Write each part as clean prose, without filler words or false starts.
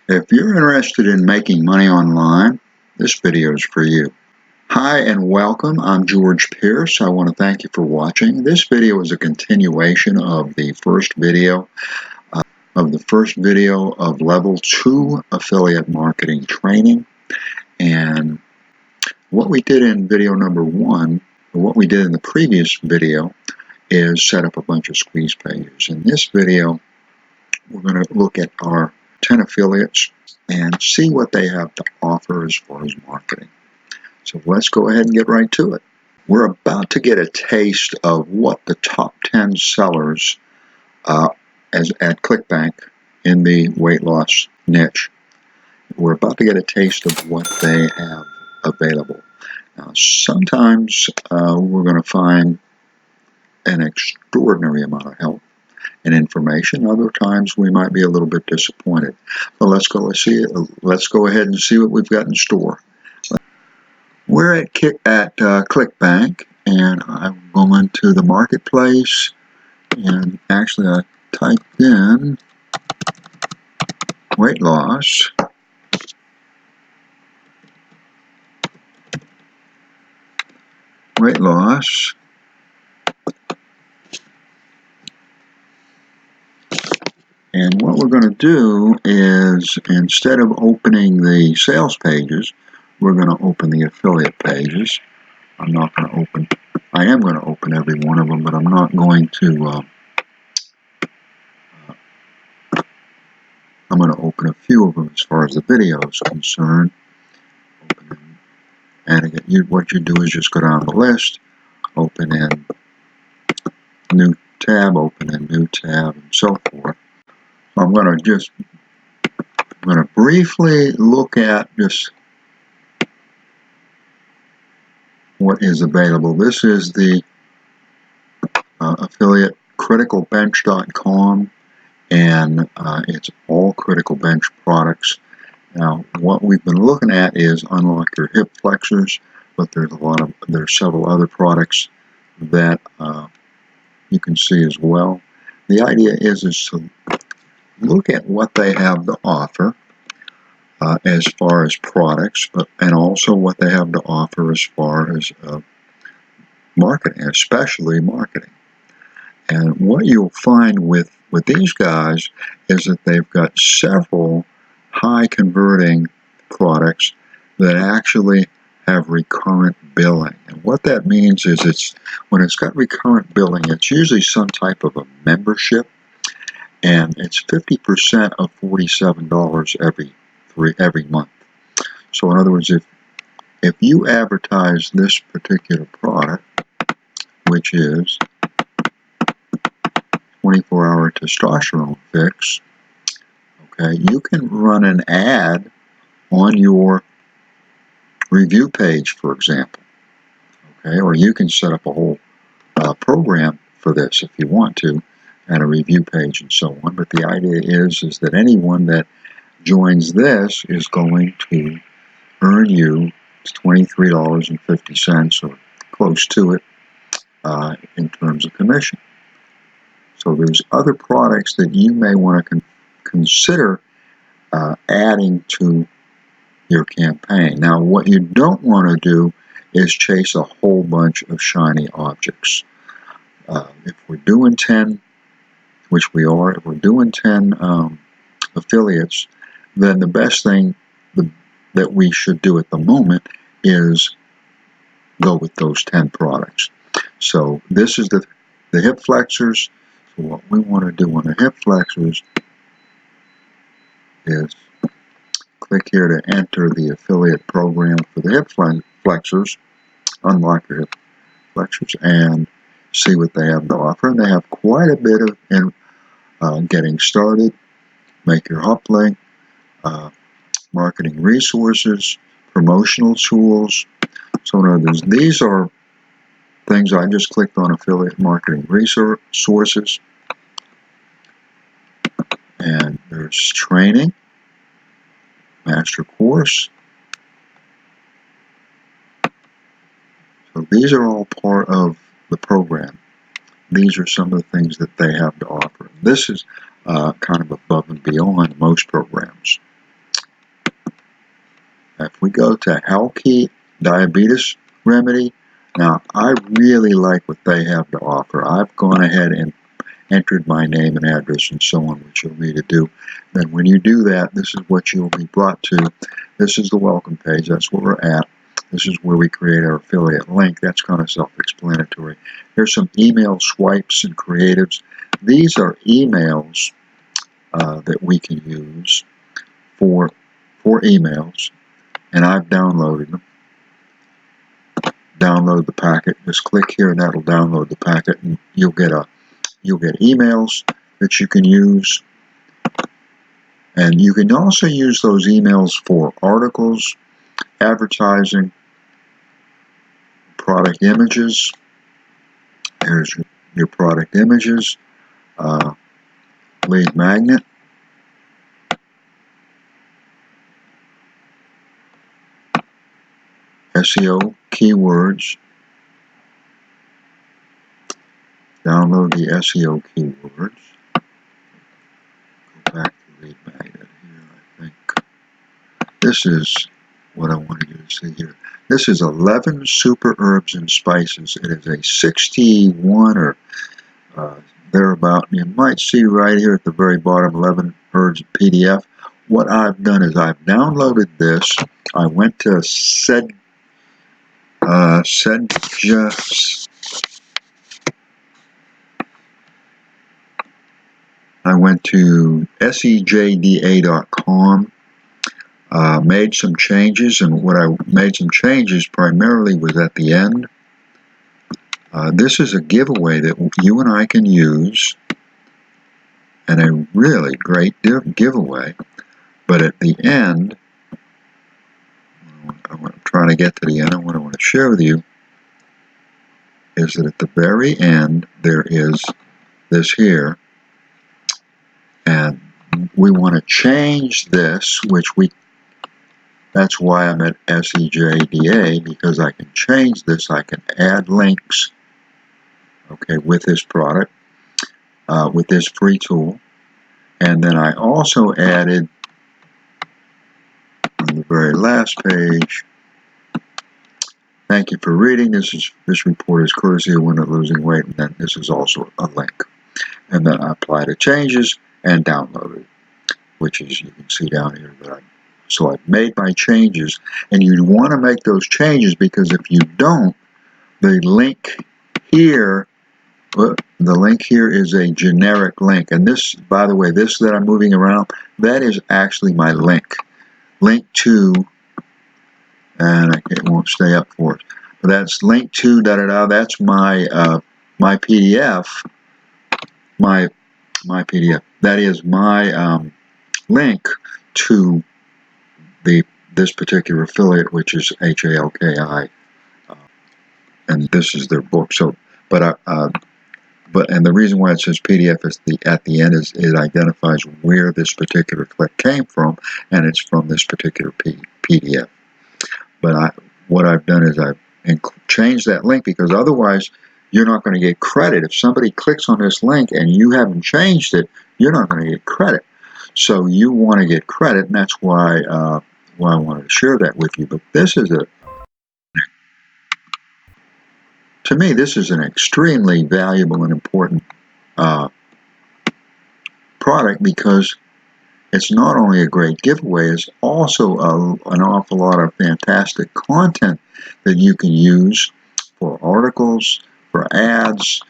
If you're interested in making money online, this video is for you. Hi and welcome. I'm George Pierce. I want to thank you for watching. This video is a continuation of the first video of Level 2 Affiliate Marketing Training. And what we did in video number 1, or what we did in the previous video, is set up a bunch of squeeze pages. In this video, we're going to look at our 10 affiliates and see what they have to offer as far as marketing. So let's go ahead and get right to it. We're about to get a taste of what the top 10 sellers at ClickBank in the weight loss niche. We're about to get a taste of what they have available. Now, sometimes we're going to find an extraordinary amount of help and information. Other times we might be a little bit disappointed. But let's go ahead and see what we've got in store. We're at ClickBank, and I'm going to the marketplace, and actually I typed in weight loss. And what we're going to do is, instead of opening the sales pages, we're going to open the affiliate pages. I am going to open every one of them, but I'm not going to, I'm going to open a few of them as far as the video is concerned. And again, what you do is just go down the list, open in new tab, and so forth. I'm going to briefly look at just what is available. This is the affiliate criticalbench.com, and it's all Critical Bench products. Now, what we've been looking at is unlock your hip flexors, but there's several other products that you can see as well. The idea is to look at what they have to offer as far as products, and also what they have to offer as far as marketing, especially marketing. And what you'll find with these guys is that they've got several high converting products that actually have recurrent billing. And what that means is when it's got recurrent billing, it's usually some type of a membership, and it's 50% of $47 every month. So in other words, if you advertise this particular product, which is 24-hour testosterone fix, okay, you can run an ad on your review page, for example, okay, or you can set up a whole program for this if you want to, and a review page and so on. But the idea is that anyone that joins this is going to earn you $23.50 or close to it in terms of commission. So there's other products that you may want to consider adding to your campaign. Now, what you don't want to do is chase a whole bunch of shiny objects. If we're doing 10, which we are, if we're doing 10 affiliates, then the best thing that we should do at the moment is go with those 10 products. So this is the hip flexors. So what we want to do on the hip flexors is click here to enter the affiliate program for the hip flexors, unlock your hip flexors, and see what they have to offer. And they have quite a bit of getting started, make your uplink, marketing resources, promotional tools. So in other words, these are things. I just clicked on affiliate marketing resources, and there's training, master course. So these are all part of the program. These are some of the things that they have to offer. This is kind of above and beyond most programs. we go to Healthy Diabetes Remedy. Now, I really like what they have to offer. I've gone ahead and entered my name and address and so on, which you'll need to do. Then when you do that, this is what you'll be brought to. This is the welcome page. That's where we're at. This is where we create our affiliate link. That's kind of self-explanatory. Here's some email swipes and creatives. These are emails that we can use for emails, and I've downloaded them. Download the packet. Just click here, and that'll download the packet, and you'll get emails that you can use. And you can also use those emails for articles, advertising, product images. Here's your product images, lead magnet, SEO keywords. Download the SEO keywords. Go back to lead magnet here, I think. This is what I wanted you to see here. This is 11 super herbs and spices. It is a 61 or thereabout. You might see right here at the very bottom, 11 herbs PDF. What I've done is I've downloaded this. I went to I went to sejda.com, made some changes, and what I made some changes primarily was at the end. This is a giveaway that you and I can use, and a really great giveaway. But at the end, I'm trying to get to the end. What I want to share with you is that at the very end there is this here, and we want to change this, that's why I'm at SEJDA, because I can change this. I can add links, okay, with this product, with this free tool. And then I also added on the very last page, thank you for reading. This report is courtesy of Winner Losing Weight, and then this is also a link. And then I apply the changes and download it, which is, you can see down here that so I've made my changes, and you want to make those changes, because if you don't, the link here is a generic link. And this, by the way, this that I'm moving around, that is actually my link to, and it won't stay up for it, but that's link to that's my my PDF, my PDF. That is my link to this particular affiliate, which is HALKI, and this is their book. So, and the reason why it says PDF is at the end is it identifies where this particular click came from, and it's from this particular PDF. But what I've done is I've changed that link, because otherwise you're not going to get credit. If somebody clicks on this link and you haven't changed it, you're not going to get credit. So you want to get credit, and that's why I wanted to share that with you. But this is to me, this is an extremely valuable and important product, because it's not only a great giveaway, it's also an awful lot of fantastic content that you can use for articles, for ads,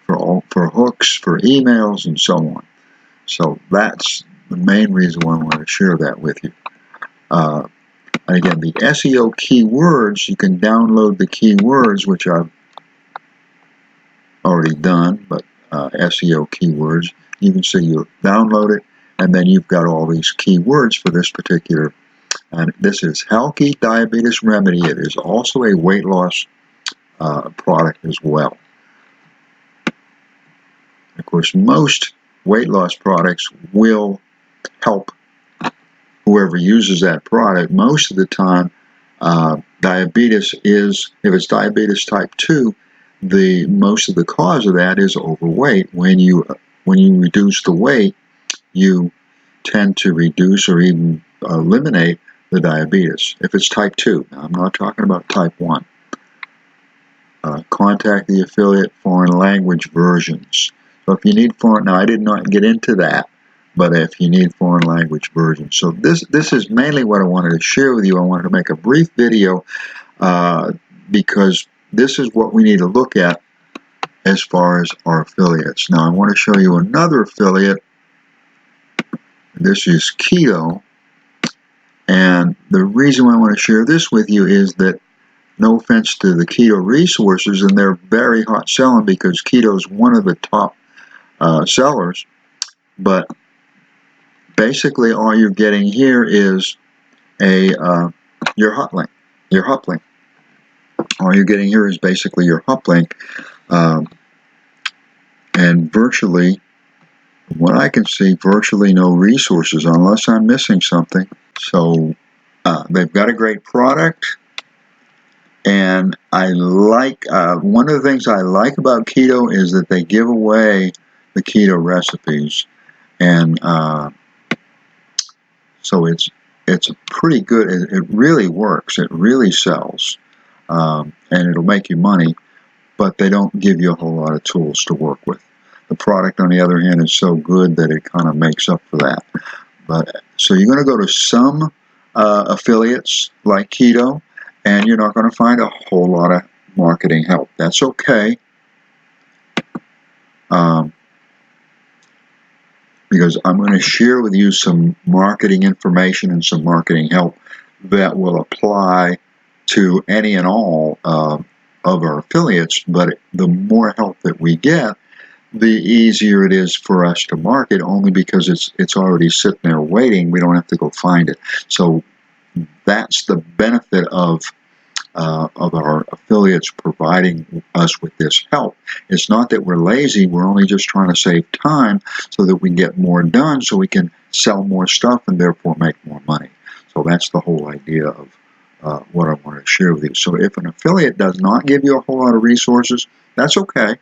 for hooks, for emails, and so on. So that's the main reason why I want to share that with you. And again, the SEO keywords, you can download the keywords, which I've already done, but SEO keywords, you can see you download it, and then you've got all these keywords for this particular, and this is Healthy Diabetes Remedy. It is also a weight loss product as well. Of course, most weight loss products will help whoever uses that product. Most of the time, diabetes is, if it's diabetes type 2, most of the cause of that is overweight. When you reduce the weight, you tend to reduce or even eliminate the diabetes. If it's type 2, now I'm not talking about type 1. Contact the affiliate foreign language versions. So if you need foreign, now I did not get into that, but if you need foreign language versions. So this is mainly what I wanted to share with you. I wanted to make a brief video because this is what we need to look at as far as our affiliates. Now I want to show you another affiliate. This is Keto, and the reason why I want to share this with you is that, no offense to the Keto resources, and they're very hot selling because Keto is one of the top sellers, but basically all you're getting here is your hot link. All you're getting here is basically your hot link, and virtually, from what I can see, virtually no resources unless I'm missing something. So they've got a great product. And I like, one of the things I like about Keto is that they give away the keto recipes. And so it's pretty good. It really works. It really sells. And it'll make you money, but they don't give you a whole lot of tools to work with. The product, on the other hand, is so good that it kind of makes up for that. But so you're going to go to some affiliates like Keto, and you're not going to find a whole lot of marketing help. That's okay. Because I'm going to share with you some marketing information and some marketing help that will apply to any and all of our affiliates. But the more help that we get, the easier it is for us to market, only because it's already sitting there waiting. We don't have to go find it. So that's the benefit of our affiliates providing us with this help. It's not that we're lazy. We're only just trying to save time so that we can get more done, so we can sell more stuff and therefore make more money. So that's the whole idea of what I want to share with you. So if an affiliate does not give you a whole lot of resources, that's okay,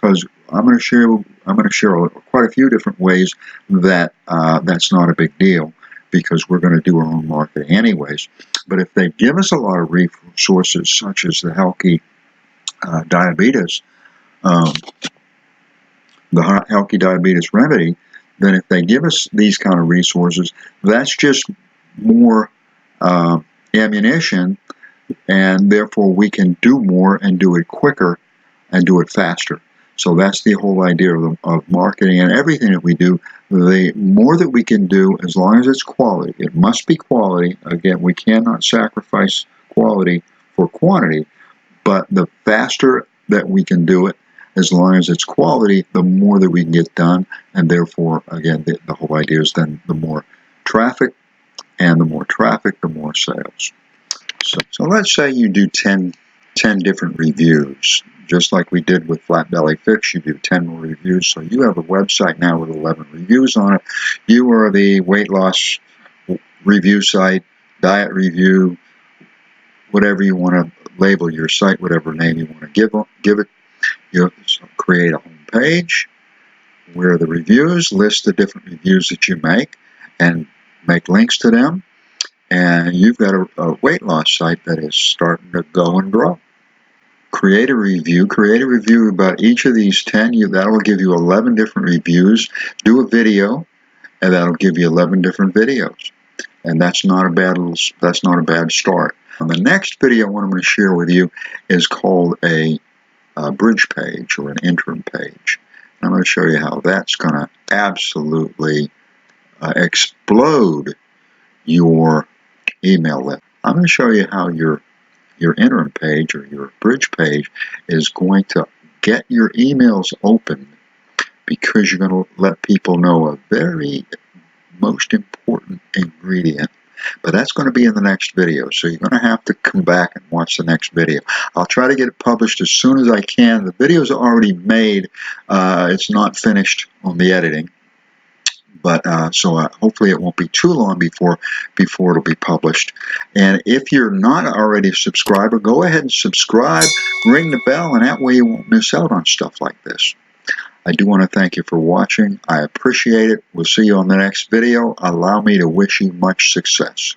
because I'm going to share quite a few different ways that that's not a big deal, because we're going to do our own marketing anyways. But if they give us a lot of resources, such as the Healthy Diabetes, the Healthy Diabetes Remedy, then if they give us these kind of resources, that's just more ammunition, and therefore we can do more and do it quicker and do it faster. So that's the whole idea of marketing and everything that we do. The more that we can do, as long as it's quality, it must be quality. Again, we cannot sacrifice quality for quantity, but the faster that we can do it, as long as it's quality, the more that we can get done, and therefore, again, the whole idea is then the more traffic, and the more traffic, the more sales. So let's say you do 10 different reviews. Just like we did with Flat Belly Fix, you do 10 more reviews. So you have a website now with 11 reviews on it. You are the weight loss review site, diet review, whatever you want to label your site, whatever name you want to give it. You create a home page where the reviews list the different reviews that you make and make links to them. And you've got a weight loss site that is starting to go and grow. Create a review about each of these 10. That will give you 11 different reviews. Do a video, and that'll give you 11 different videos. And that's not a bad start. And the next video what I'm going to share with you is called a bridge page, or an interim page. And I'm going to show you how that's going to absolutely explode your email list. I'm going to show you how your interim page or your bridge page is going to get your emails open, because you're going to let people know a very most important ingredient. But that's going to be in the next video, so you're going to have to come back and watch the next video. I'll try to get it published as soon as I can. The video's already made. It's not finished on the editing. But so hopefully it won't be too long before it'll be published. And if you're not already a subscriber, go ahead and subscribe, ring the bell, and that way you won't miss out on stuff like this. I do want to thank you for watching. I appreciate it. We'll see you on the next video. Allow me to wish you much success.